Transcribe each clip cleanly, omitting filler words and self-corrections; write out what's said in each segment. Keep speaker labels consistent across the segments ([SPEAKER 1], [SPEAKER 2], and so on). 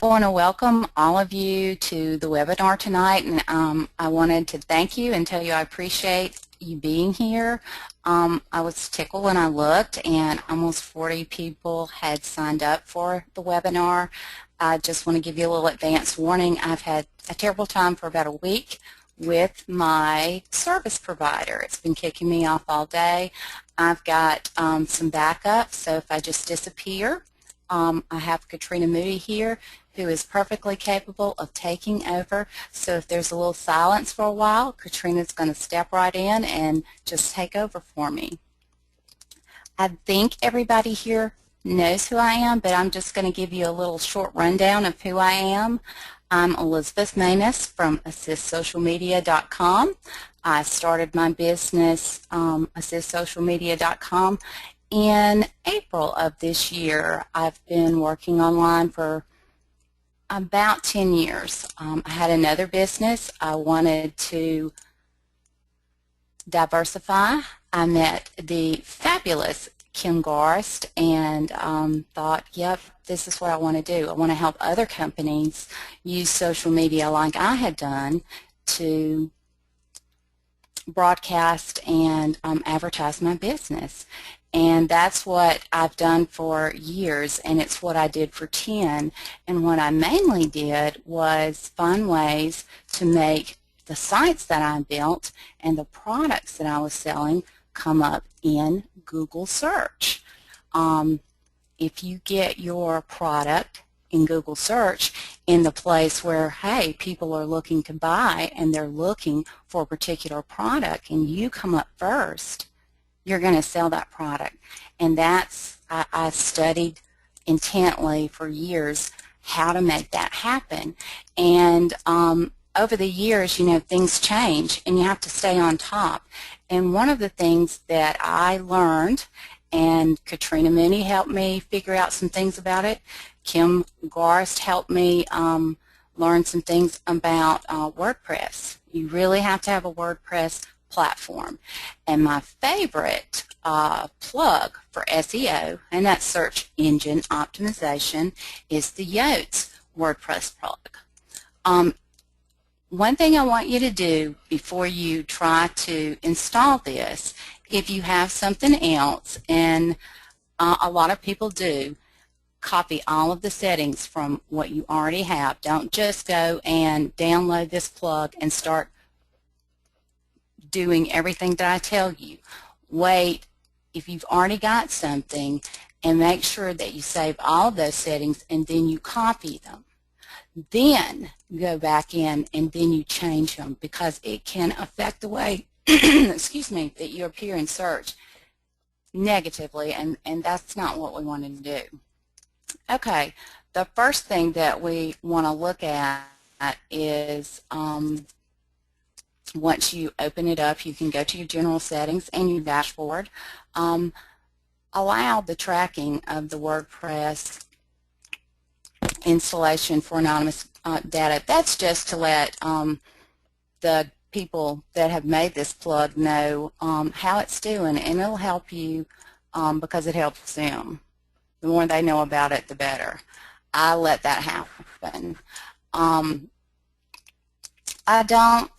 [SPEAKER 1] I want to welcome all of you to the webinar tonight, and I wanted to thank you and tell you I appreciate you being here. I was tickled when I looked, and almost 40 people had signed up for the webinar. I just want to give you a little advance warning. I've had a terrible time for about a week with my service provider. It's been kicking me off all day. I've got some backup, so if I just disappear, I have Katrina Moody here, who is perfectly capable of taking over. So if there's a little silence for a while, Katrina's going to step right in and just take over for me. I think everybody here knows who I am, but I'm just going to give you a little short rundown of who I am. I'm Elizabeth Maness from AssistSocialMedia.com. I started my business, AssistSocialMedia.com, in April of this year. I've been working online for about 10 years. I had another business. I wanted to diversify. I met the fabulous Kim Garst and thought, yep, this is what I want to do. I want to help other companies use social media like I had done to broadcast and advertise my business. And that's what I've done for years, and it's what I did for 10. And what I mainly did was find ways to make the sites that I built and the products that I was selling come up in Google search. If you get your product in Google search in the place where, hey, people are looking to buy and they're looking for a particular product and you come up first, you're going to sell that product. And that's, I studied intently for years how to make that happen. And over the years, you know, things change and you have to stay on top. And one of the things that I learned, and Katrina Mooney helped me figure out some things about it, Kim Garst helped me learn some things about WordPress. You really have to have a WordPress platform. And my favorite plug for SEO, and that's search engine optimization, is the Yats WordPress plug. One thing I want you to do before you try to install this, if you have something else, and a lot of people do, copy all of the settings from what you already have. Don't just go and download this plug and start doing everything that I tell you. Wait, if you've already got something, and make sure that you save all of those settings and then you copy them. Then go back in and then you change them, because it can affect the way excuse me, that you appear in search negatively, and that's not what we wanted to do. Okay, the first thing that we want to look at is once you open it up, you can go to your general settings and your dashboard. Allow the tracking of the WordPress installation for anonymous data. That's just to let the people that have made this plug know how it's doing, and it'll help you because it helps them. The more they know about it, the better. I let that happen. I don't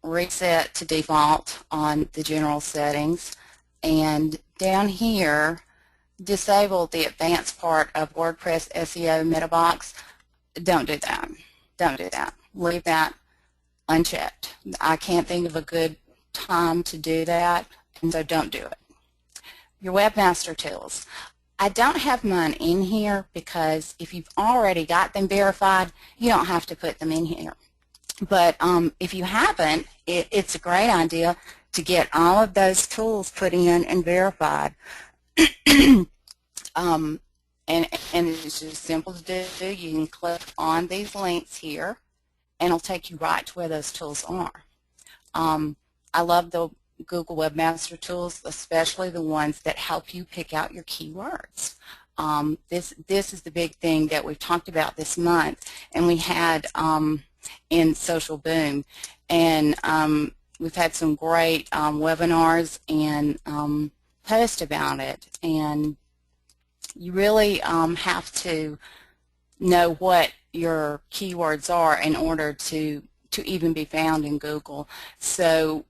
[SPEAKER 1] reset to default on the general settings, and down here disable the advanced part of WordPress SEO meta box. Don't do that. Don't do that. Leave that unchecked. I can't think of a good time to do that, and so don't do it. Your webmaster tools. I don't have mine in here because if you've already got them verified, you don't have to put them in here. But if you haven't, it's a great idea to get all of those tools put in and verified. And it's just simple to do. You can click on these links here, and it'll take you right to where those tools are. I love the Google Webmaster Tools, especially the ones that help you pick out your keywords. This is the big thing that we've talked about this month, and we had in Social Boom, and we've had some great webinars and posts about it, and you really have to know what your keywords are in order to even be found in Google. So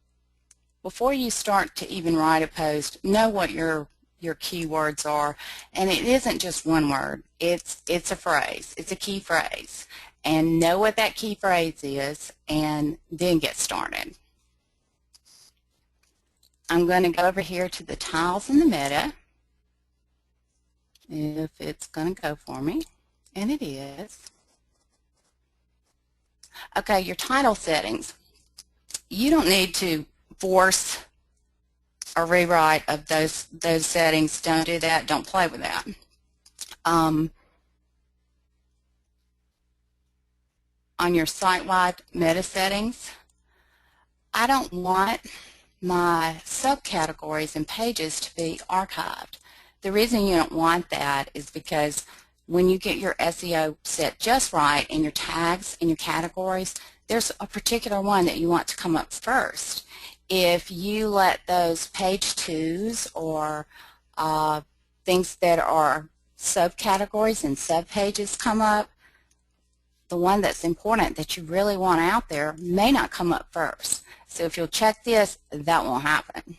[SPEAKER 1] before you start to even write a post, know what your keywords are, and it isn't just one word. It's a phrase. It's a key phrase, and know what that key phrase is, and then get started. I'm going to go over here to the tiles in the meta, if it's going to go for me, and it is. Okay, your title settings. You don't need to force a rewrite of those settings. Don't do that. Don't play with that. On your site-wide meta settings, I don't want my subcategories and pages to be archived. The reason you don't want that is because when you get your SEO set just right in your tags and your categories, there's a particular one that you want to come up first. If you let those page twos or things that are subcategories and subpages come up, the one that's important that you really want out there may not come up first. So if you'll check this, that won't happen.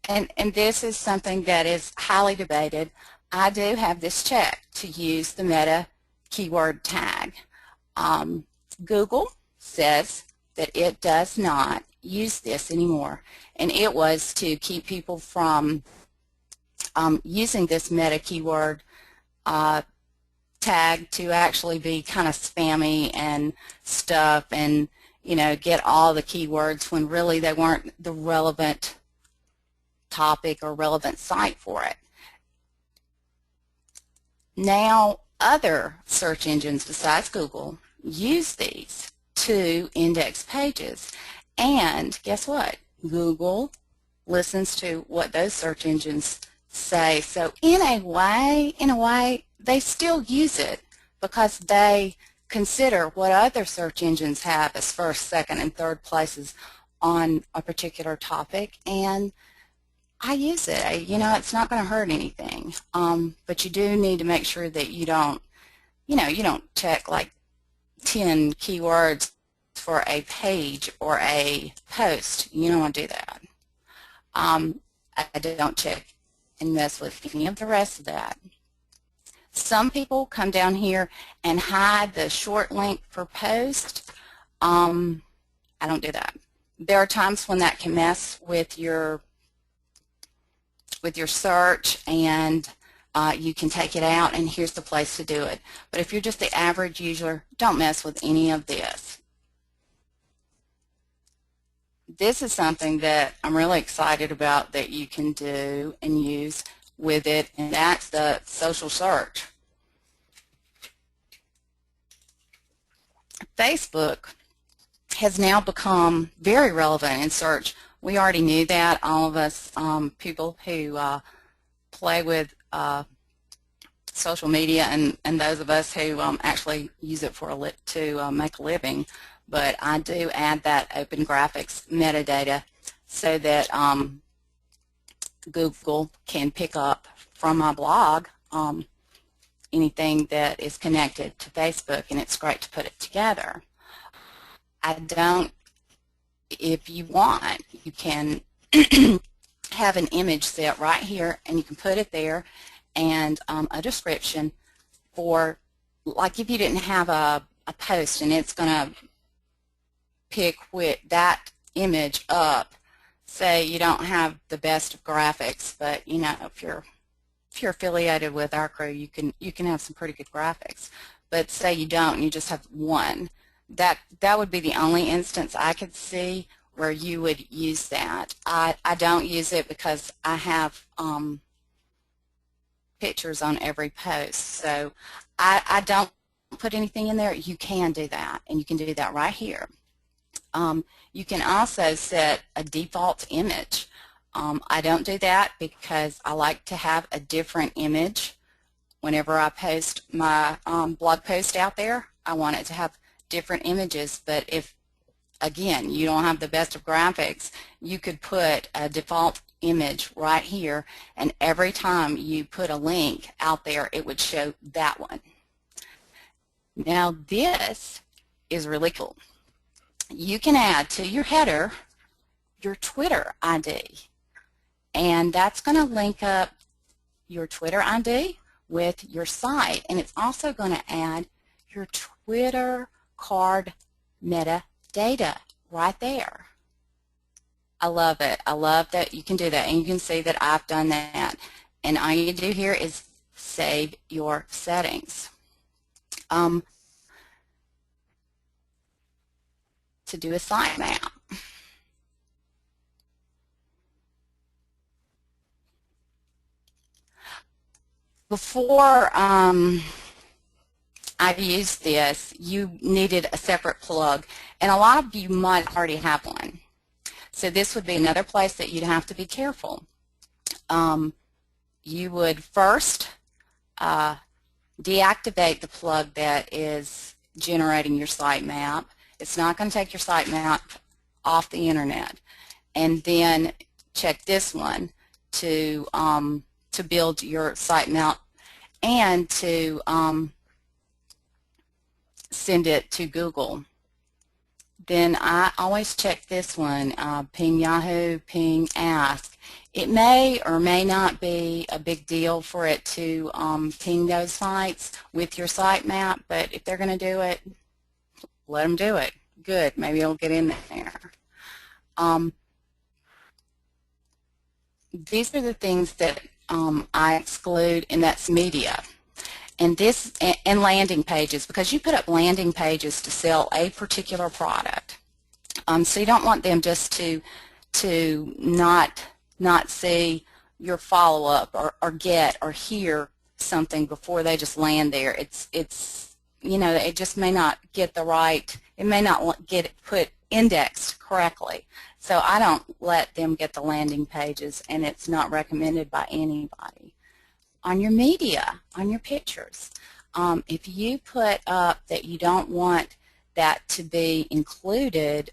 [SPEAKER 1] And this is something that is highly debated. I do have this checked to use the meta keyword tag. Google says that it does not use this anymore, and it was to keep people from using this meta keyword tag to actually be kind of spammy and stuff, and get all the keywords when really they weren't the relevant topic or relevant site for it. Now other search engines besides Google use these to index pages, and guess what? Google listens to what those search engines say. So in a way, they still use it because they consider what other search engines have as first, second, and third places on a particular topic, and I use it. It's not going to hurt anything, but you do need to make sure that you don't check like 10 keywords for a page or a post. You don't want to do that. I don't check and mess with any of the rest of that. Some people come down here and hide the short link per post. I don't do that. There are times when that can mess with your search, and you can take it out, and here's the place to do it. But if you're just the average user, don't mess with any of this. This is something that I'm really excited about that you can do and use with it, and that's the social search. Facebook has now become very relevant in search. We already knew that. All of us people who play with social media, and those of us who actually use it to make a living. But I do add that open graphics metadata so that Google can pick up from my blog anything that is connected to Facebook, and it's great to put it together. If you want, you can have an image set right here, and you can put it there, and a description for, like, if you didn't have a post and it's going to pick that image up. Say you don't have the best of graphics, but if you're affiliated with our crew, you can have some pretty good graphics. But say you don't, and you just have one. That would be the only instance I could see where you would use that. I don't use it because I have pictures on every post, so I don't put anything in there. You can do that, and you can do that right here. You can also set a default image. I don't do that because I like to have a different image whenever I post my blog post out there. I want it to have different images, but if, again, you don't have the best of graphics, you could put a default image right here, and every time you put a link out there, it would show that one. Now this is really cool. You can add to your header your Twitter ID, and that's going to link up your Twitter ID with your site, and it's also going to add your Twitter card metadata right there. I love it. I love that you can do that, and you can see that I've done that. And all you do here is save your settings. To do a sitemap. Before I used this, you needed a separate plug, and a lot of you might already have one. So this would be another place that you'd have to be careful. You would first deactivate the plug that is generating your sitemap. It's not going to take your sitemap off the internet. And then check this one to build your sitemap and to send it to Google. Then I always check this one, ping Yahoo, ping Ask. It may or may not be a big deal for it to ping those sites with your sitemap, but if they're going to do it, let them do it. Good, maybe it'll get in there. These are the things that I exclude, and that's media. And this, and landing pages, because you put up landing pages to sell a particular product. So you don't want them just to not see your follow-up or get or hear something before they just land there. It's you know, it just may not get the right, it may not get it put indexed correctly. So I don't let them get the landing pages, and it's not recommended by anybody. On your media, on your pictures, if you put up that you don't want that to be included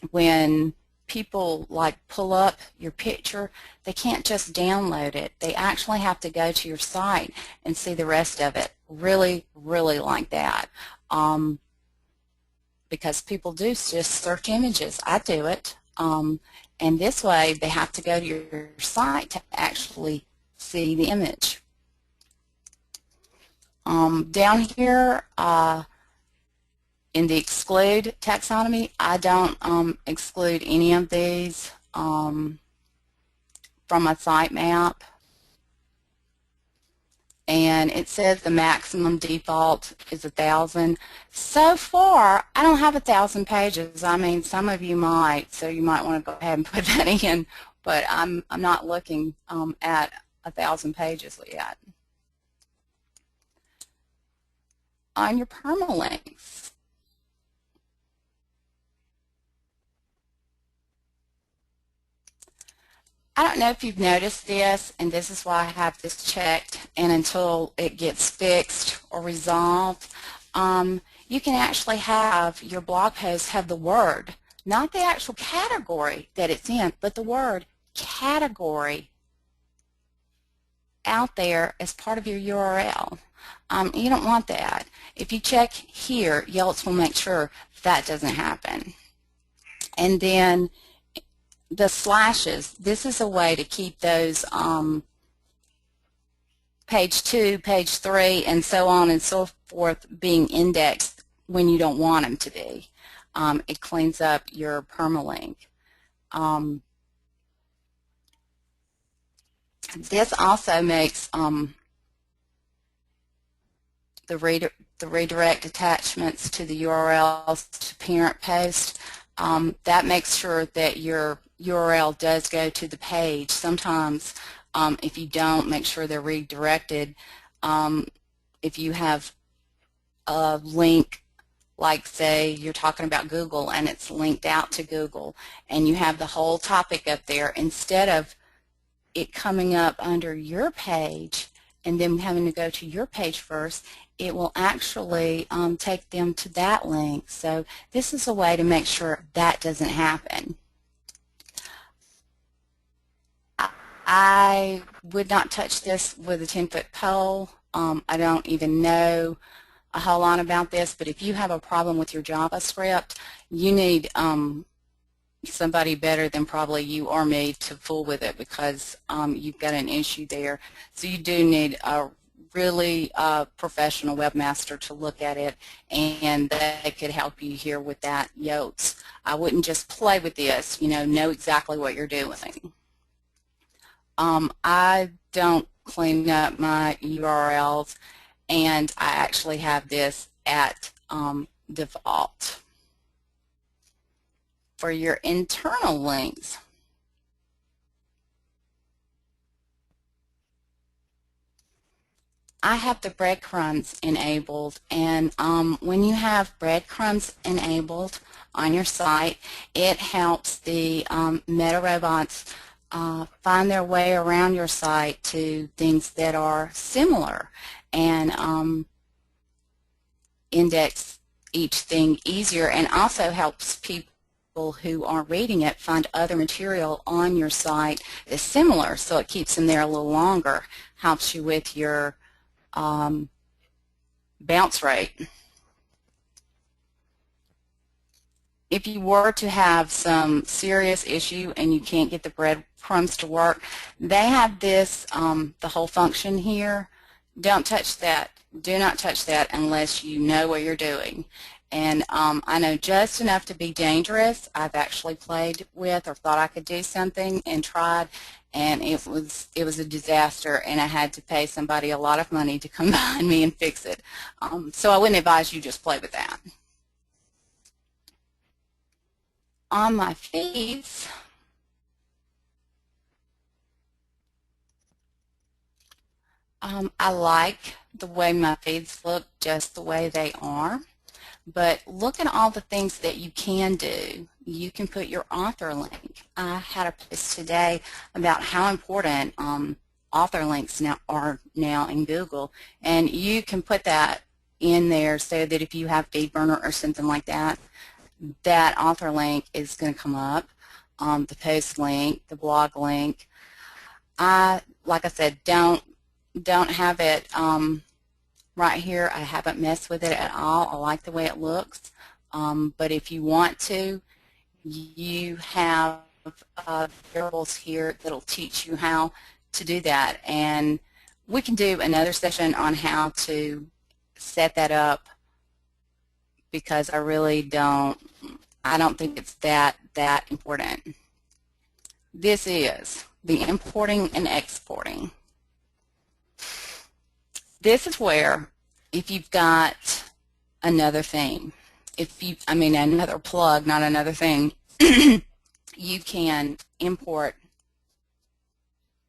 [SPEAKER 1] when people like pull up your picture, they can't just download it. They actually have to go to your site and see the rest of it. Really, really like that. Because people do just search images. I do it. And this way they have to go to your site to actually see the image. Down here in the exclude taxonomy, I don't exclude any of these from my sitemap. And it says the maximum default is 1,000. So far, I don't have 1,000 pages. I mean, some of you might, so you might want to go ahead and put that in. But I'm not looking at 1,000 pages yet. On your permalinks, I don't know if you've noticed this, and this is why I have this checked, and until it gets fixed or resolved, you can actually have your blog post have the word, not the actual category that it's in, but the word category out there as part of your URL. You don't want that. If you check here, Yelts will make sure that doesn't happen. And then the slashes, this is a way to keep those page 2, page 3, and so on and so forth being indexed when you don't want them to be. It cleans up your permalink. This also makes the redirect attachments to the URLs to parent post. That makes sure that your URL does go to the page. Sometimes if you don't make sure they're redirected, if you have a link, like say you're talking about Google and it's linked out to Google and you have the whole topic up there, instead of it coming up under your page and then having to go to your page first, it will actually take them to that link. So this is a way to make sure that doesn't happen. I would not touch this with a 10-foot pole. I don't even know a whole lot about this, but if you have a problem with your JavaScript, you need somebody better than probably you or me to fool with it, because you've got an issue there. So you do need a really professional webmaster to look at it, and they could help you here with that Yoast. I wouldn't just play with this, know exactly what you're doing. I don't clean up my URLs, and I actually have this at default. For your internal links, I have the breadcrumbs enabled, and when you have breadcrumbs enabled on your site, it helps the meta robots find their way around your site to things that are similar, and index each thing easier, and also helps people who are reading it find other material on your site that's similar, so it keeps them there a little longer, helps you with your bounce rate. If you were to have some serious issue and you can't get the breadcrumbs to work, they have this, the whole function here. Don't touch that. Do not touch that unless you know what you're doing. And I know just enough to be dangerous. I've actually played with or thought I could do something and tried, and it was a disaster, and I had to pay somebody a lot of money to come behind me and fix it. So I wouldn't advise you just play with that. On my feeds, I like the way my feeds look just the way they are. But look at all the things that you can do. You can put your author link. I had a post today about how important author links are now in Google, and you can put that in there so that if you have FeedBurner or something like that, that author link is going to come up, the post link, the blog link. Like I said, don't have it right here. I haven't messed with it at all. I like the way it looks. But if you want to, you have variables here that'll teach you how to do that. And we can do another session on how to set that up, because I don't think it's that important. This is the importing and exporting. This is where, if you've got another theme, another plug, not another thing, you can import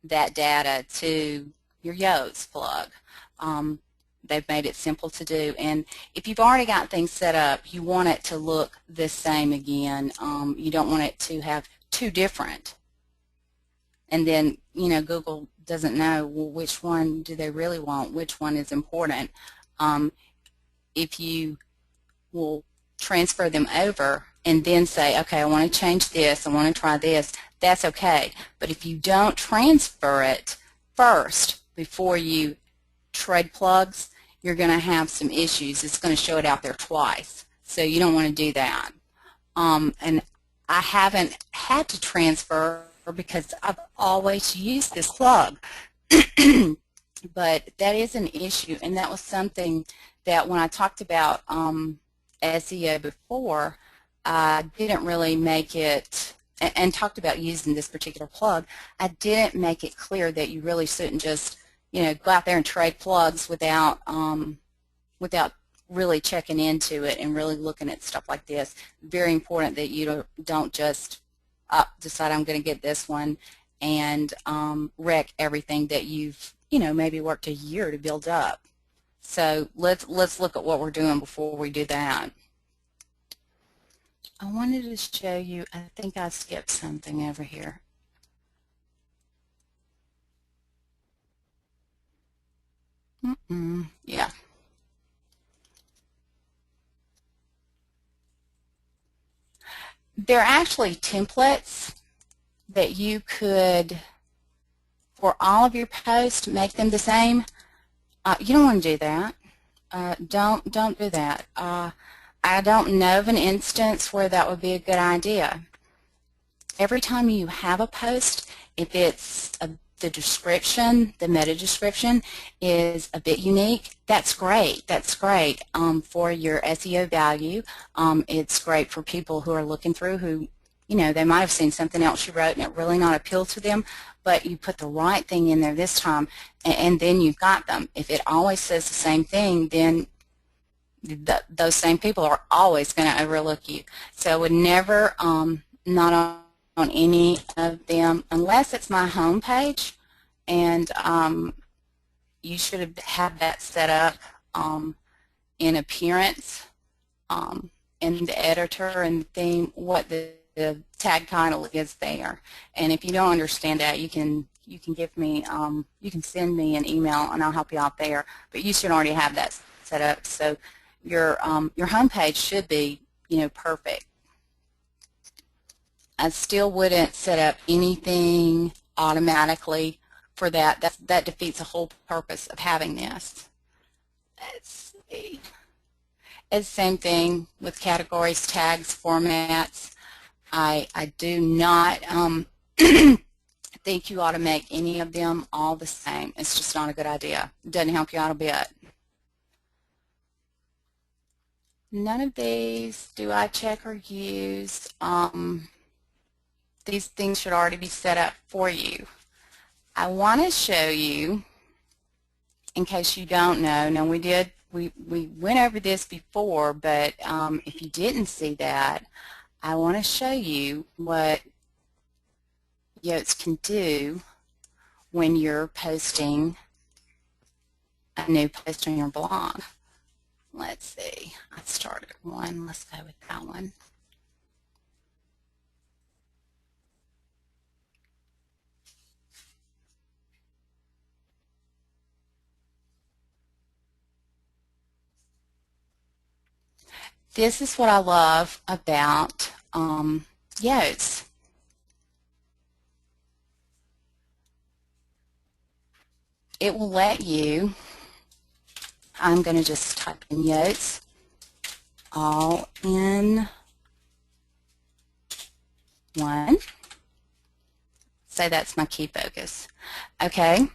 [SPEAKER 1] that data to your Yoast plug. They've made it simple to do, and if you've already got things set up, you want it to look the same again. You don't want it to have two different, and then Google doesn't know, well, which one do they really want, which one is important. If you will transfer them over and then say, okay, I want to change this, I want to try this, that's okay. But if you don't transfer it first before you trade plugs, you're going to have some issues. It's going to show it out there twice. So you don't want to do that. And I haven't had to transfer because I've always used this plug. But that is an issue, and that was something that when I talked about SEO before, I didn't really make it, and talked about using this particular plug, I didn't make it clear that you really shouldn't just go out there and trade plugs without really checking into it and really looking at stuff like this. Very important that you don't just decide I'm going to get this one and wreck everything that you've maybe worked a year to build up. So let's look at what we're doing before we do that. I wanted to show you, I think I skipped something over here. Yeah. There are actually templates that you could for all of your posts, make them the same. You don't want to do that. Don't do that. I don't know of an instance where that would be a good idea. Every time you have a post, if it's the description, the meta description is a bit unique, that's great. That's great for your SEO value. It's great for people who are looking through who, you know, they might have seen something else you wrote and it really not appealed to them, but you put the right thing in there this time, and then you've got them. If it always says the same thing, then those same people are always going to overlook you. So I would never, not on any of them, unless it's my home page, and you should have that set up in appearance, in the editor and theme, what the tag title is there. And if you don't understand that, you can give me, you can send me an email and I'll help you out there. But you should already have that set up, so your home page should be, you know, perfect. I still wouldn't set up anything automatically for that. That defeats the whole purpose of having this. Let's see. It's the same thing with categories, tags, formats. I do not think you ought to make any of them all the same. It's just not a good idea. It doesn't help you out a bit. None of these do I check or use. These things should already be set up for you. I want to show you, in case you don't know, now we went over this before, but if you didn't see that, I want to show you what Yoast can do when you're posting a new post on your blog. Let's see, I started one, let's go with that one. This is what I love about Yoast. It will let you, I'm going to just type in Yoast all in one. Say that's my key focus. Okay.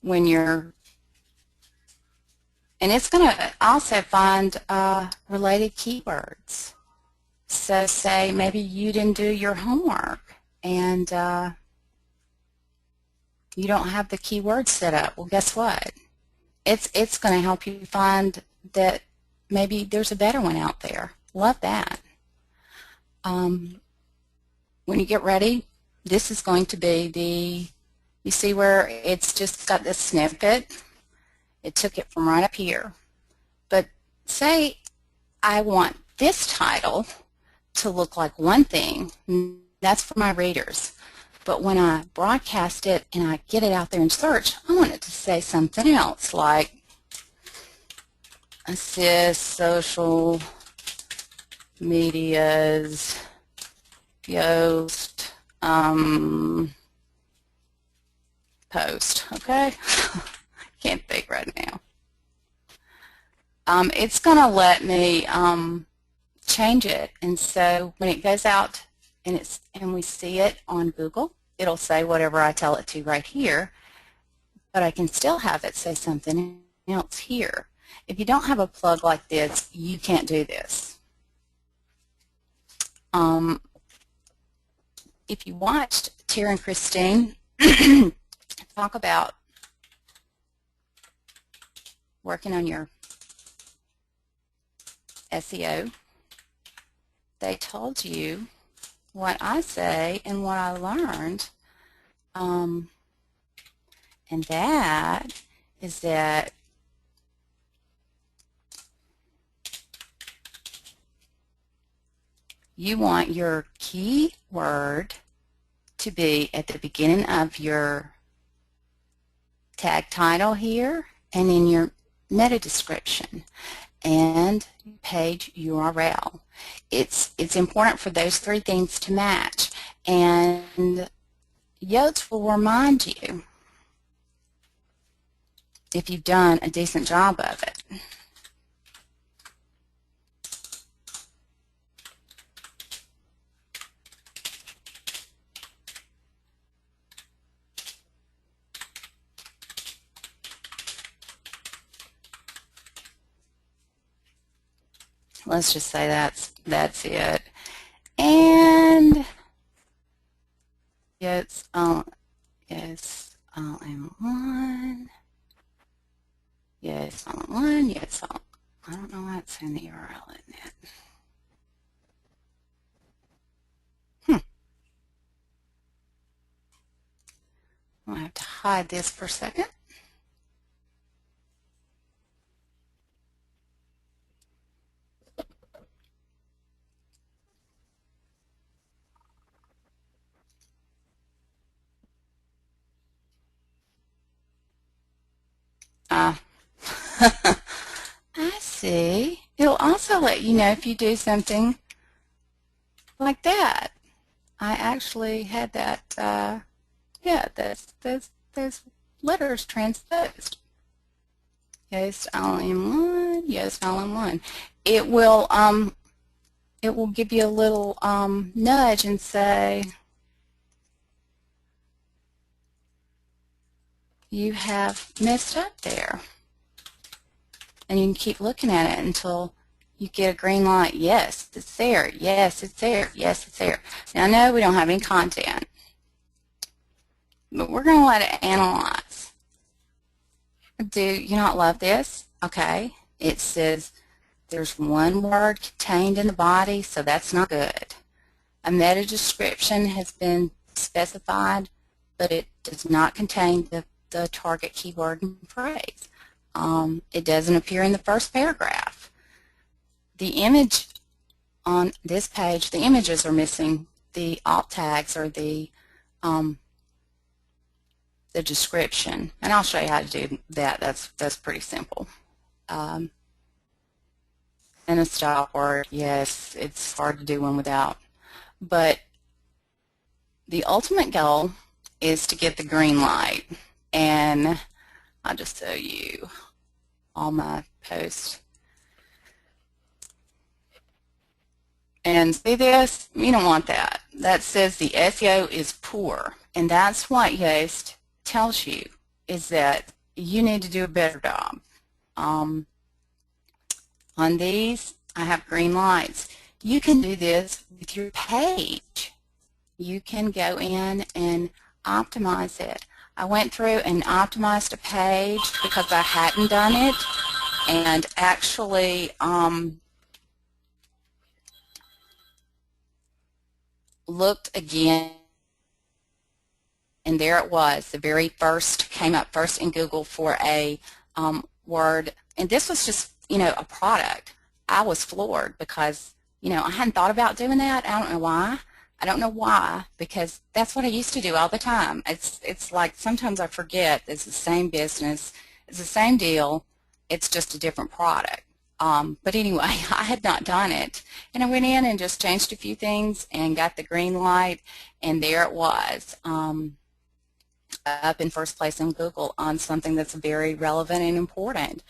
[SPEAKER 1] When you're, and it's going to also find related keywords. So say maybe you didn't do your homework and you don't have the keywords set up. Well, guess what? It's going to help you find that maybe there's a better one out there. Love that. When you get ready, this is going to be the, you see where it's just got this snippet? It took it from right up here. But say I want this title to look like one thing. That's for my readers. But when I broadcast it and I get it out there in search, I want it to say something else, like assist social media's Yoast post. Okay? Can't think right now. It's going to let me change it, and so when it goes out and we see it on Google, it'll say whatever I tell it to right here, but I can still have it say something else here. If you don't have a plug like this, you can't do this. If you watched Tara and Christine talk about working on your SEO, they told you what I say and what I learned, and that is that you want your keyword to be at the beginning of your tag title here and in your meta description and page URL. It's important for those three things to match, and Yoast will remind you if you've done a decent job of it. Let's just say that's it. And yes, yes, all in one. Yes, all in one. Yes, all. I don't know why it's saying the URL in it. I'll have to hide this for a second. I see. It'll also let you know if you do something like that. I actually had that, yeah, those letters transposed. Yoast all in one, Yoast all in one. It will give you a little nudge and say, you have messed up there. And you can keep looking at it until you get a green light. Yes, it's there. Yes, it's there. Yes, it's there. Now, I know we don't have any content, but we're going to let it analyze. Do you not love this? Okay. It says there's one word contained in the body, so that's not good. A meta description has been specified, but it does not contain the target keyword and phrase. It doesn't appear in the first paragraph. The image on this page, the images are missing. The alt tags are the description, and I'll show you how to do that. That's pretty simple. And a stop word, yes, it's hard to do one without. But the ultimate goal is to get the green light, and I'll just show you all my posts. And see this? You don't want that. That says the SEO is poor, and that's what Yoast tells you, is that you need to do a better job. On these, I have green lights. You can do this with your page. You can go in and optimize it. I went through and optimized a page because I hadn't done it, and actually looked again, and there it was. The very first came up first in Google for a word, and this was just, you know, a product. I was floored because, you know, I hadn't thought about doing that. I don't know why. I don't know why, because that's what I used to do all the time. It's like sometimes I forget it's the same business, it's the same deal, it's just a different product. But anyway, I had not done it, and I went in and just changed a few things and got the green light, and there it was, up in first place in Google on something that's very relevant and important.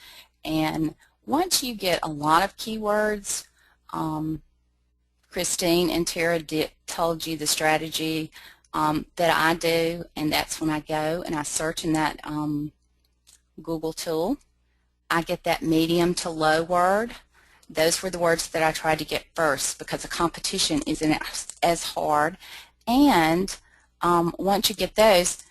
[SPEAKER 1] And once you get a lot of keywords, Christine and Tara told you the strategy that I do, and that's when I go and I search in that Google tool. I get that medium to low word. Those were the words that I tried to get first because the competition isn't as hard. And once you get those,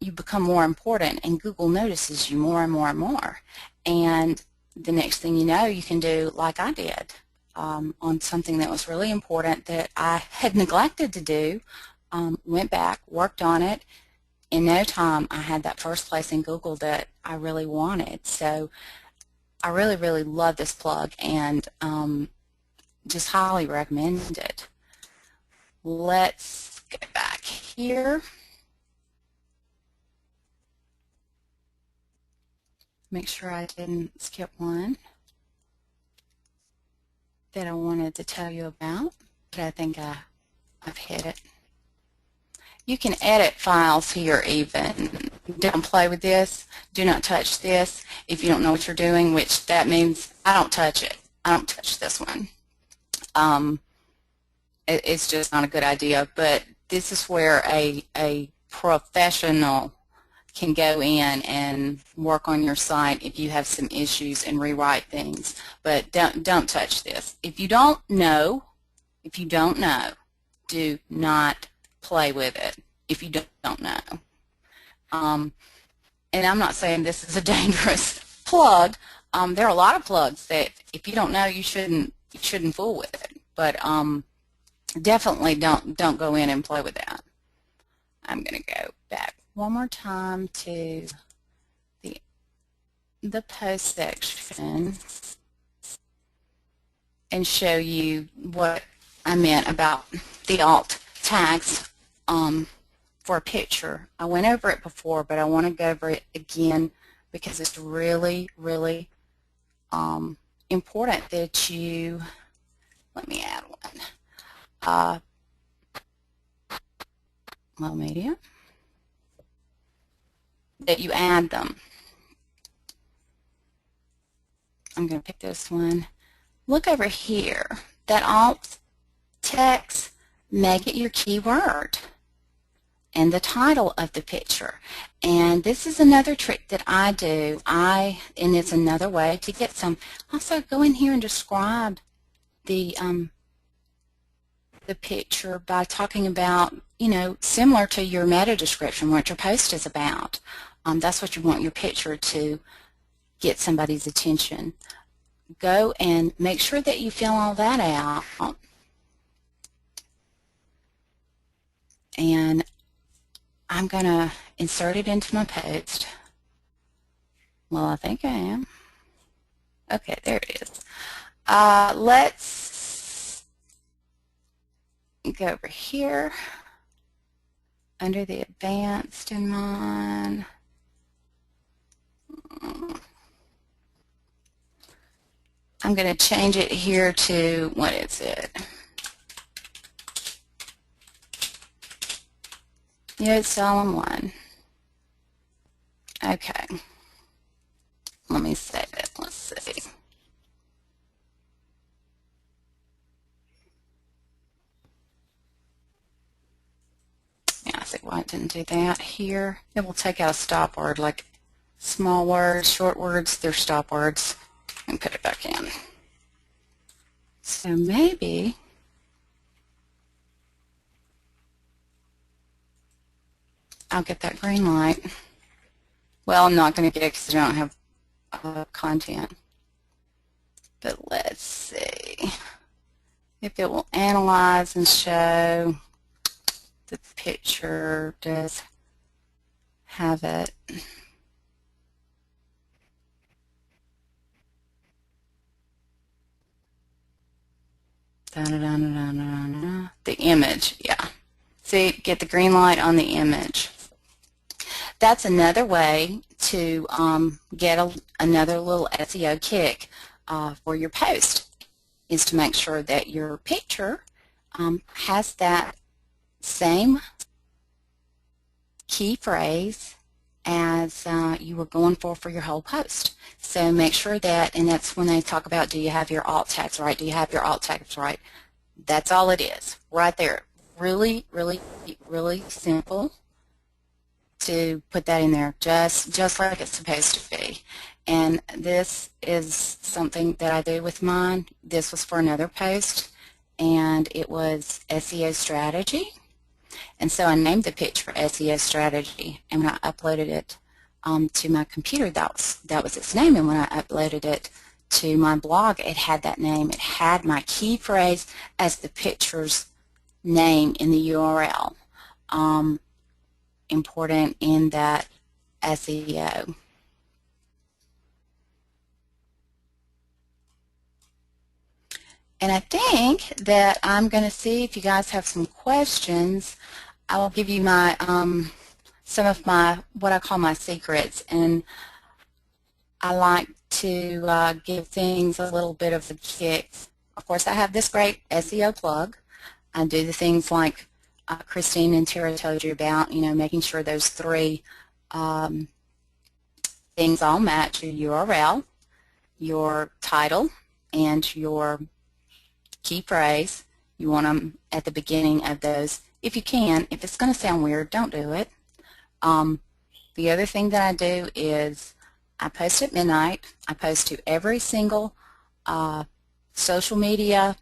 [SPEAKER 1] you become more important, and Google notices you more and more and more. And the next thing you know, you can do like I did. On something that was really important that I had neglected to do, went back, worked on it. In no time, I had that first place in Google that I really wanted. So I really, really love this plug, and just highly recommend it. Let's get back here. Make sure I didn't skip one that I wanted to tell you about, but I think I've hit it. You can edit files here even. Don't play with this. Do not touch this if you don't know what you're doing, which that means I don't touch it. I don't touch this one. It's just not a good idea, but this is where a professional can go in and work on your site if you have some issues and rewrite things. But don't touch this. If you don't know, do not play with it if you don't know. And I'm not saying this is a dangerous plug. There are a lot of plugs that if you don't know, you shouldn't fool with it. But definitely don't go in and play with that. I'm going to go back one more time to the post section and show you what I meant about the alt tags for a picture. I went over it before, but I want to go over it again because it's really, really important that you, let me add one, low media, that you add them. I'm going to pick this one. Look over here. That alt text, make it your keyword and the title of the picture. And this is another trick that I do. And it's another way to get some. Also, go in here and describe the picture by talking about, similar to your meta description, what your post is about. That's what you want your picture to get somebody's attention. Go and make sure that you fill all that out. And I'm going to insert it into my post. Well, I think I am. Okay, there it is. Let's go over here under the advanced in mine. I'm going to change it here to, what is it? Yeah, it's all in one. Okay. Let me save it. Let's see. Yeah, I see why it didn't do that here. It will take out a stop word, like small words, short words, they're stop words, and put it back in. So maybe I'll get that green light. Well, I'm not going to get it because I don't have content. But let's see if it will analyze and show the picture does have it. The image, yeah. See, get the green light on the image. That's another way to get another little SEO kick for your post, is to make sure that your picture has that same key phrase as you were going for your whole post. So make sure that, and that's when they talk about, do you have your alt tags right? Do you have your alt tags right? That's all it is, right there. Really, really, really simple to put that in there, just like it's supposed to be. And this is something that I do with mine. This was for another post, and it was SEO strategy. And so I named the picture SEO strategy, and when I uploaded it to my computer, that was its name. And when I uploaded it to my blog, it had that name. It had my key phrase as the picture's name in the URL. Important in that SEO. And I think that I'm going to see if you guys have some questions. I will give you my some of my, what I call my secrets, and I like to give things a little bit of a kick. Of course, I have this great SEO plug. I do the things like Christine and Tara told you about, making sure those three things all match: your URL, your title, and your key phrase. You want them at the beginning of those if you can. If it's going to sound weird, don't do it. The other thing that I do is I post at midnight. I post to every single social media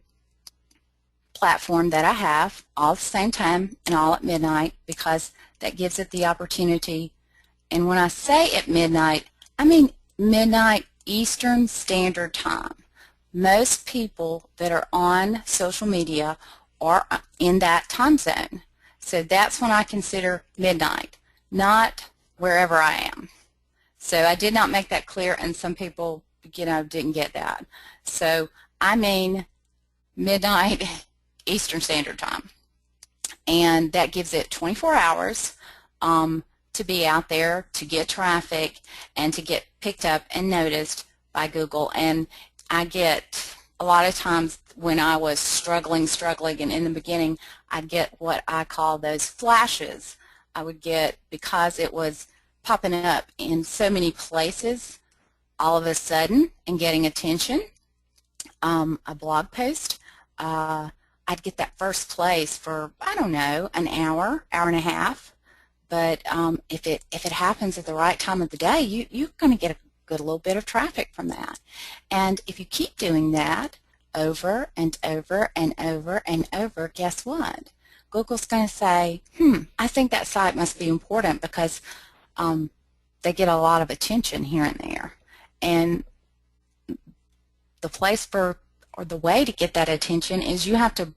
[SPEAKER 1] platform that I have, all at the same time and all at midnight, because that gives it the opportunity. And when I say at midnight, I mean midnight Eastern Standard Time. Most people that are on social media are in that time zone. So that's when I consider midnight, not wherever I am. So I did not make that clear, and some people, didn't get that. So I mean midnight Eastern Standard Time. And that gives it 24 hours to be out there, to get traffic, and to get picked up and noticed by Google. And I get, a lot of times when I was struggling, and in the beginning, I'd get what I call those flashes. I would get, because it was popping up in so many places all of a sudden and getting attention, a blog post, I'd get that first place for, I don't know, an hour, hour and a half. But if it happens at the right time of the day, you're going to get a good little bit of traffic from that. And if you keep doing that over and over and over and over, guess what? Google's going to say, I think that site must be important, because they get a lot of attention here and there. And the place for, or the way to get that attention is you have to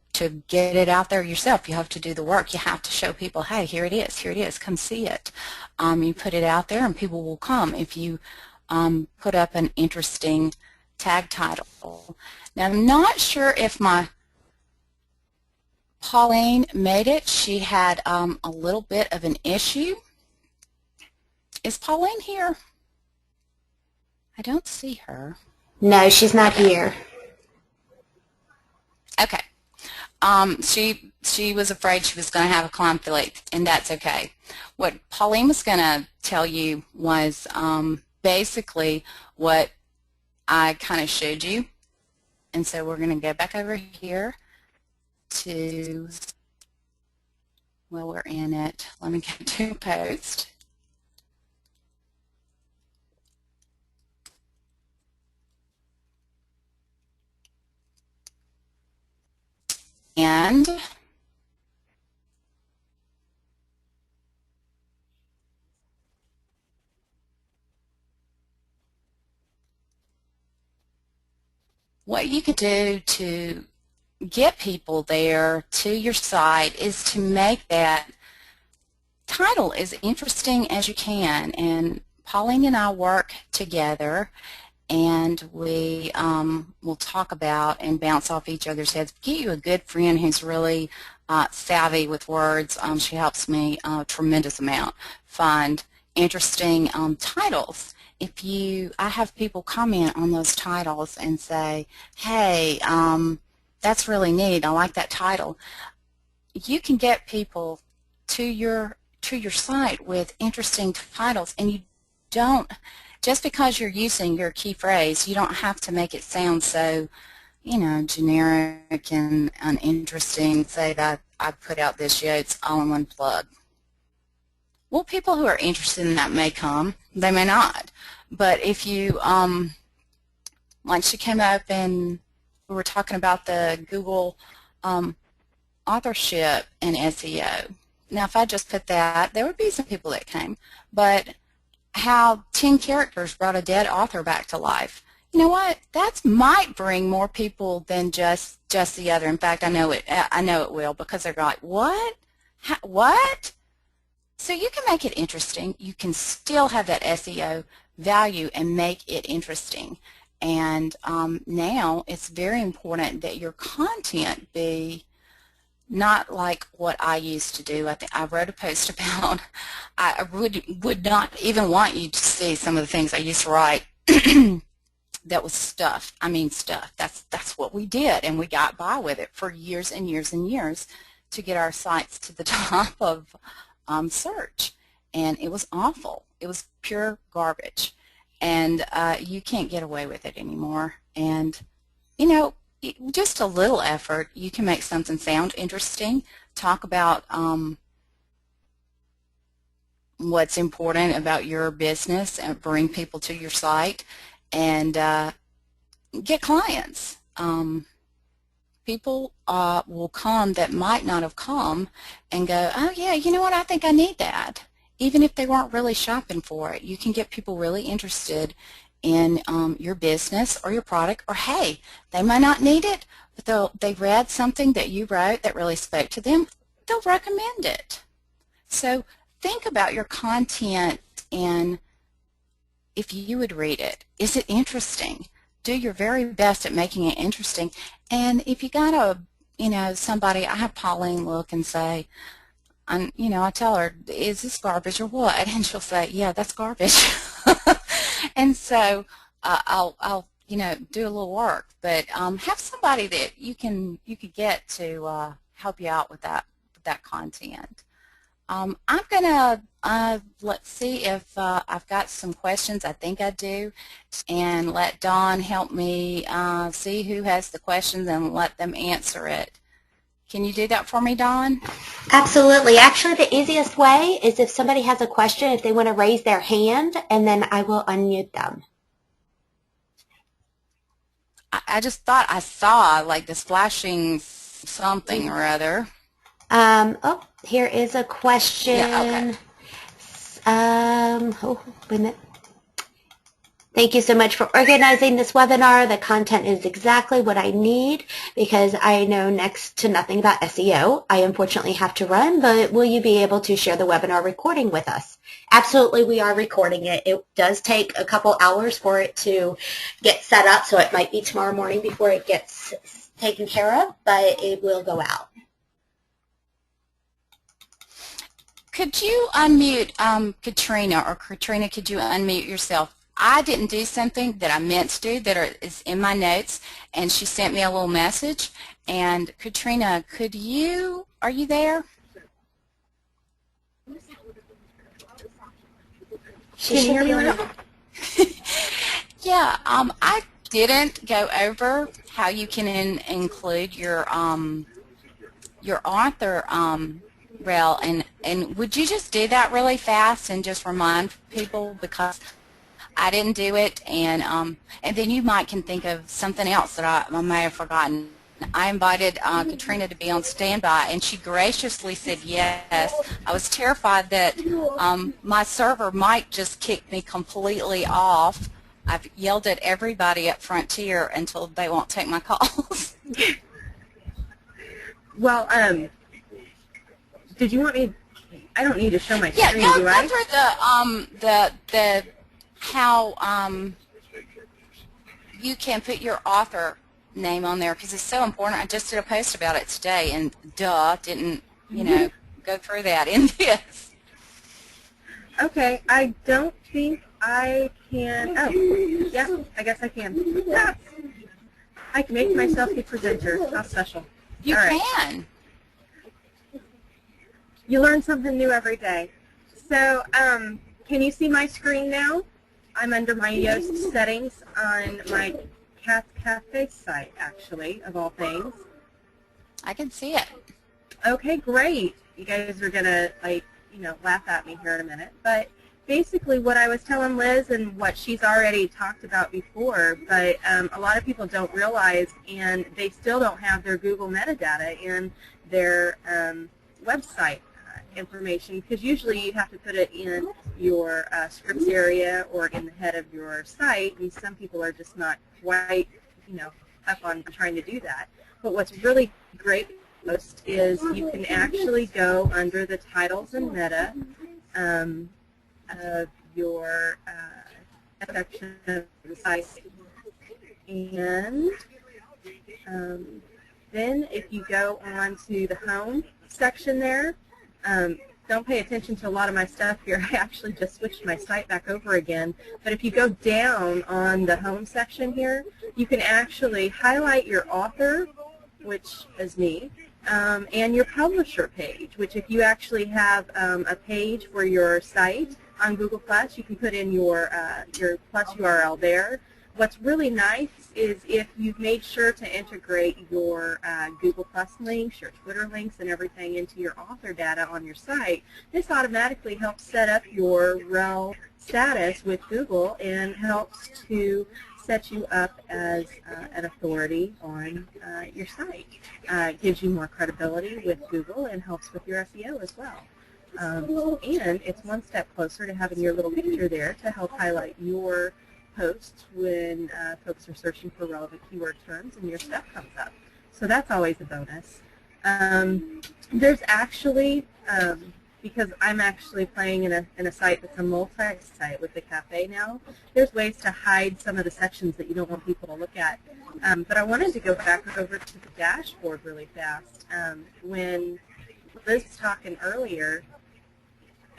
[SPEAKER 1] get it out there yourself. You have to do the work. You have to show people, hey, here it is, come see it. You put it out there and people will come if you put up an interesting tag title. Now, I'm not sure if my Pauline made it. She had a little bit of an issue. Is Pauline here? I don't see her.
[SPEAKER 2] No, she's not here.
[SPEAKER 1] Okay. She was afraid she was going to have a conflict, and that's okay. What Pauline was going to tell you was basically what I kind of showed you. And so we're going to go back over here to, well, we're in it. Let me get to post. And what you could do to get people there to your site is to make that title as interesting as you can. And Pauline and I work together, and we will talk about and bounce off each other's heads. Get you a good friend who's really savvy with words. She helps me a tremendous amount find interesting titles. I have people comment on those titles and say, hey, that's really neat, I like that title. You can get people to your site with interesting titles, and you don't, just because you're using your key phrase, you don't have to make it sound so, generic and uninteresting. Say that I put out this Yats all-in-one plug. Well, people who are interested in that may come, they may not. But if you, like she came up and we were talking about the Google authorship and SEO. Now, if I just put that, there would be some people that came. But how 10 characters brought a dead author back to life. You know what? That might bring more people than just the other. In fact, I know it will, because they're like, what? What? So you can make it interesting. You can still have that SEO value and make it interesting. And now it's very important that your content be not like what I used to do. I think I wrote a post about, I would not even want you to see some of the things I used to write. That was stuff. I mean stuff. That's what we did, and we got by with it for years and years and years to get our sites to the top of search, and it was awful. It was pure garbage, and you can't get away with it anymore. And you know, just a little effort, you can make something sound interesting, talk about what's important about your business and bring people to your site, and get clients. People will come that might not have come and go, oh yeah, you know what, I think I need that. Even if they weren't really shopping for it, you can get people really interested in your business or your product, or hey, they might not need it, but they read something that you wrote that really spoke to them, they'll recommend it. So think about your content, and if you would read it, is it interesting? Do your very best at making it interesting. And if you got somebody, I have Pauline look and say, I tell her, is this garbage or what? And she'll say, yeah, that's garbage. And so I'll do a little work, but have somebody that you could get to help you out with that content. I'm gonna let's see if I've got some questions. I think I do, and let Dawn help me see who has the questions and let them answer it. Can you do that for me, Dawn?
[SPEAKER 2] Absolutely. Actually, the easiest way is if somebody has a question, if they want to raise their hand, and then I will unmute them.
[SPEAKER 1] I just thought I saw like this flashing something or other.
[SPEAKER 2] Oh, here is a question.
[SPEAKER 1] Yeah, okay.
[SPEAKER 2] Oh, wait a minute. Thank you so much for organizing this webinar. The content is exactly what I need because I know next to nothing about SEO. I unfortunately have to run, but will you be able to share the webinar recording with us? Absolutely, we are recording it. It does take a couple hours for it to get set up, so it might be tomorrow morning before it gets taken care of, but it will go out.
[SPEAKER 1] Could you unmute Katrina, or Katrina, could you unmute yourself? I didn't do something that I meant to do that is in my notes, and she sent me a little message. And Katrina, are you there?
[SPEAKER 2] Can you hear me now?
[SPEAKER 1] Yeah, I didn't go over how you can include your author rel, and would you just do that really fast and just remind people, because I didn't do it, and then you can think of something else that I may have forgotten. I invited Katrina to be on standby, and she graciously said yes. I was terrified that my server might just kick me completely off. I've yelled at everybody at Frontier until they won't take my calls.
[SPEAKER 3] Well, did you want me? I don't need to show my screen,
[SPEAKER 1] yeah,
[SPEAKER 3] do I?
[SPEAKER 1] go through the how you can put your author name on there, because it's so important. I just did a post about it today, and didn't go through that in this.
[SPEAKER 3] Okay, I don't think I can. Oh, yeah, I guess I can. Yeah. I can make myself a presenter. How special.
[SPEAKER 1] You can.
[SPEAKER 3] You learn something new every day. So, can you see my screen now? I'm under my Yoast settings on my Cat's Cafe site, actually, of all things.
[SPEAKER 1] I can see it.
[SPEAKER 3] Okay, great. You guys are gonna laugh at me here in a minute, but basically what I was telling Liz and what she's already talked about before, but a lot of people don't realize, and they still don't have their Google metadata in their website information, because usually you have to put it in your scripts area or in the head of your site, and some people are just not quite up on trying to do that. But what's really great most is you can actually go under the titles and meta of your section of the site, and then if you go on to the home section there, don't pay attention to a lot of my stuff here. I actually just switched my site back over again. But if you go down on the home section here, you can actually highlight your author, which is me, and your publisher page, which if you actually have a page for your site on Google+, you can put in your Plus URL there. What's really nice is if you've made sure to integrate your Google Plus links, your Twitter links, and everything into your author data on your site, this automatically helps set up your rel status with Google and helps to set you up as an authority on your site. It gives you more credibility with Google and helps with your SEO as well. And it's one step closer to having your little picture there to help highlight your posts when folks are searching for relevant keyword terms and your stuff comes up. So that's always a bonus. There's actually, because I'm actually playing in a site that's a multi-site with the cafe now, there's ways to hide some of the sections that you don't want people to look at. But I wanted to go back over to the dashboard really fast. When Liz was talking earlier,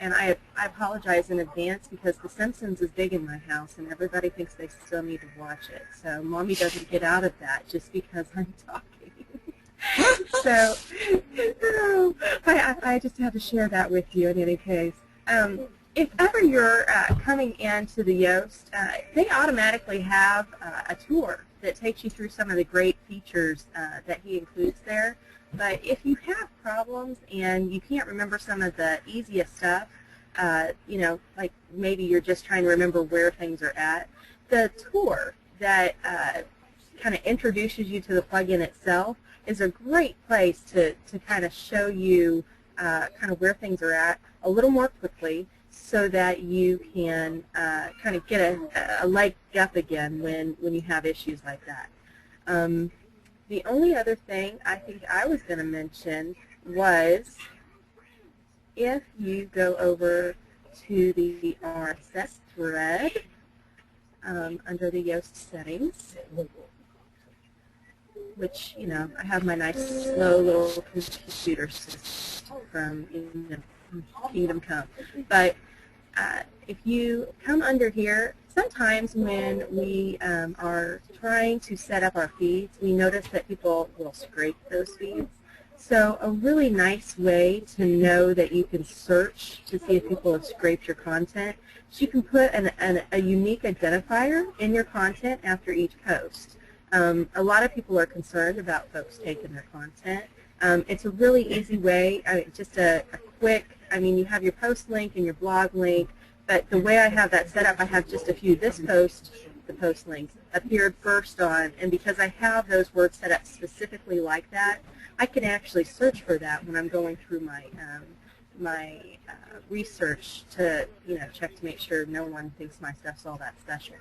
[SPEAKER 3] and I apologize in advance because The Simpsons is big in my house and everybody thinks they still need to watch it. So Mommy doesn't get out of that just because I'm talking. So I just had to share that with you in any case. If ever you're coming into the Yoast, they automatically have a tour that takes you through some of the great features that he includes there. But if you have problems and you can't remember some of the easiest stuff, you know, like maybe you're just trying to remember where things are at, the tour that kind of introduces you to the plugin itself is a great place to kind of show you kind of where things are at a little more quickly so that you can kind of get a leg up again when you have issues like that. The only other thing I think I was going to mention was if you go over to the RSS thread under the Yoast settings, which, you know, I have my nice slow little computer system from Kingdom Come. But if you come under here, sometimes when we are trying to set up our feeds, we notice that people will scrape those feeds. So a really nice way to know that you can search to see if people have scraped your content is you can put a unique identifier in your content after each post. A lot of people are concerned about folks taking their content. It's a really easy way, just a quick, I mean, you have your post link and your blog link, but the way I have that set up, I have just a few. This post, the post links, appeared first on, and because I have those words set up specifically like that, I can actually search for that when I'm going through my research to, you know, check to make sure no one thinks my stuff's all that special.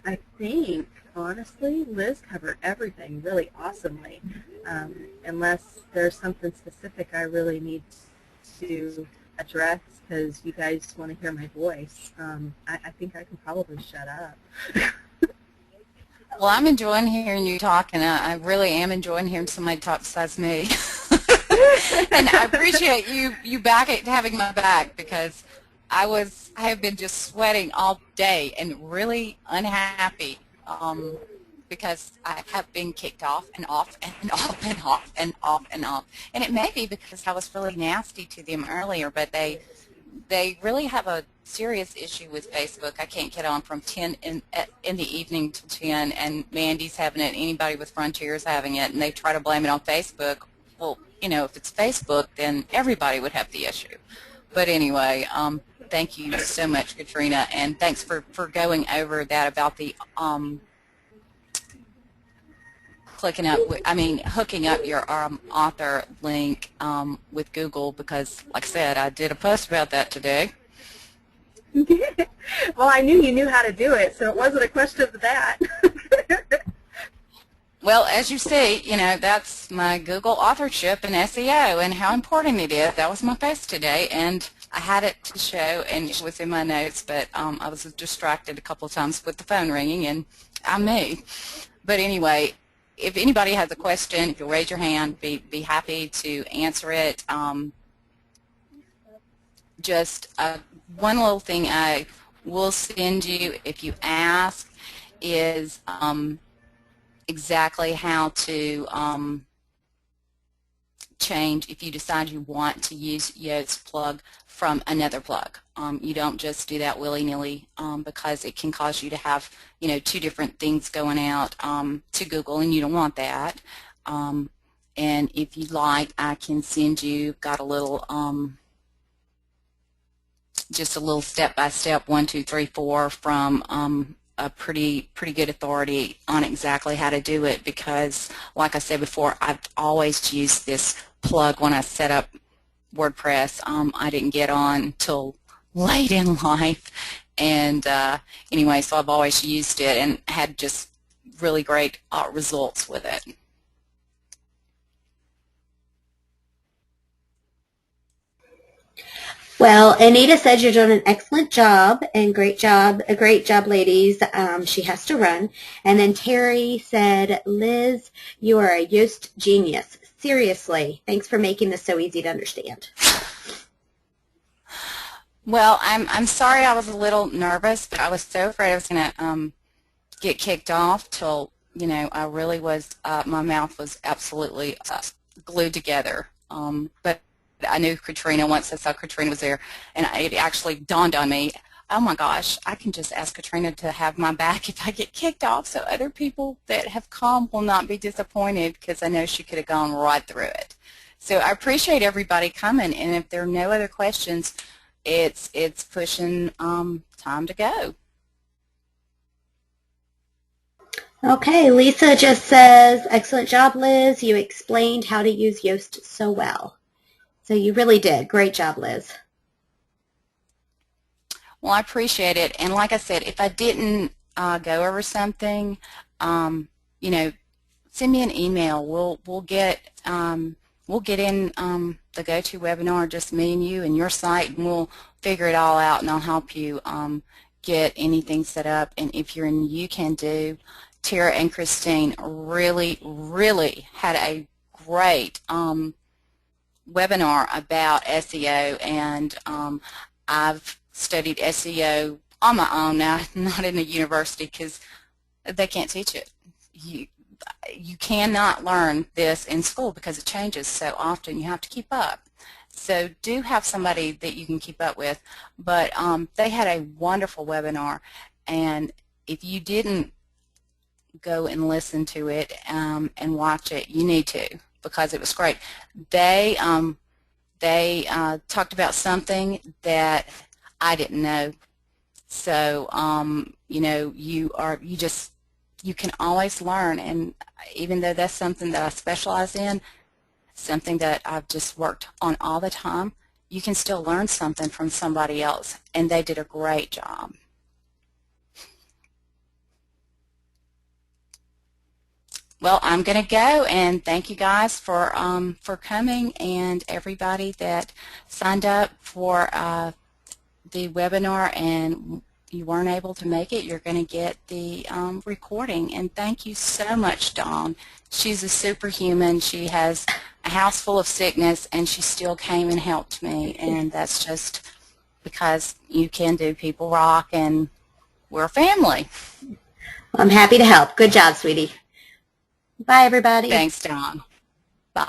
[SPEAKER 3] I think, honestly, Liz covered everything really awesomely, unless there's something specific I really need to address because you guys want to hear my voice. I think I can probably shut up.
[SPEAKER 1] Well, I'm enjoying hearing you talk, and I really am enjoying hearing somebody talk besides me. And I appreciate you having my back because I have been just sweating all day and really unhappy because I have been kicked off and off and off and off and off and off. And it may be because I was really nasty to them earlier, but they really have a serious issue with Facebook. I can't get on from 10 in the evening to 10, and Mandy's having it, anybody with Frontier's having it, and they try to blame it on Facebook. Well, you know, if it's Facebook, then everybody would have the issue. But anyway, thank you so much, Katrina, and thanks for going over that about the hooking up your author link with Google, because, like I said, I did a post about that today.
[SPEAKER 3] Well, I knew you knew how to do it, so it wasn't a question of that.
[SPEAKER 1] Well, as you see, you know, that's my Google authorship and SEO and how important it is. That was my post today, and I had it to show, and it was in my notes, but I was distracted a couple of times with the phone ringing, and I'm me. But anyway, if anybody has a question, if you'll raise your hand, be happy to answer it. Just one little thing I will send you if you ask is exactly how to change if you decide you want to use Yoast plug from another plug. You don't just do that willy-nilly because it can cause you to have, you know, two different things going out to Google, and you don't want that. And if you'd like, I can send you, got a little, just a little step-by-step 1, 2, 3, 4 from a pretty good authority on exactly how to do it, because like I said before, I've always used this plug when I set up WordPress. I didn't get on till late in life, and anyway, so I've always used it and had just really great results with it.
[SPEAKER 2] Well, Anita said you're doing an excellent job, and a great job, ladies. She has to run. And then Terry said, Liz, you are a Yoast genius. Seriously, thanks for making this so easy to understand.
[SPEAKER 1] Well, I'm sorry I was a little nervous, but I was so afraid I was going to get kicked off till, you know, I really was, my mouth was absolutely glued together. But I knew Katrina once I saw Katrina was there, and it actually dawned on me, oh my gosh, I can just ask Katrina to have my back if I get kicked off, so other people that have come will not be disappointed, because I know she could have gone right through it. So I appreciate everybody coming, and if there are no other questions, it's pushing time to go.
[SPEAKER 2] Okay, Lisa just says, excellent job, Liz. You explained how to use Yoast so well. So you really did. Great job, Liz.
[SPEAKER 1] Well, I appreciate it. And like I said, if I didn't go over something, you know, send me an email. We'll get in the GoToWebinar, just me and you and your site, and we'll figure it all out, and I'll help you get anything set up. And if you're in You Can Do, Tara and Christine really had a great webinar about SEO, and I've studied SEO on my own now, not in a university, because they can't teach it. You cannot learn this in school because it changes so often. You have to keep up. So do have somebody that you can keep up with. But they had a wonderful webinar, and if you didn't go and listen to it and watch it, you need to, because it was great. They talked about something that I didn't know. So you know, you can always learn, and even though that's something that I specialize in, something that I've just worked on all the time, you can still learn something from somebody else, and they did a great job. Well, I'm going to go, and thank you guys for coming, and everybody that signed up for the webinar and you weren't able to make it, you're going to get the recording. And thank you so much, Dawn. She's a superhuman. She has a house full of sickness, and she still came and helped me, and that's just because You Can Do, people rock, and we're a family.
[SPEAKER 2] I'm happy to help. Good job, sweetie. Bye, everybody.
[SPEAKER 1] Thanks, Dawn. Bye.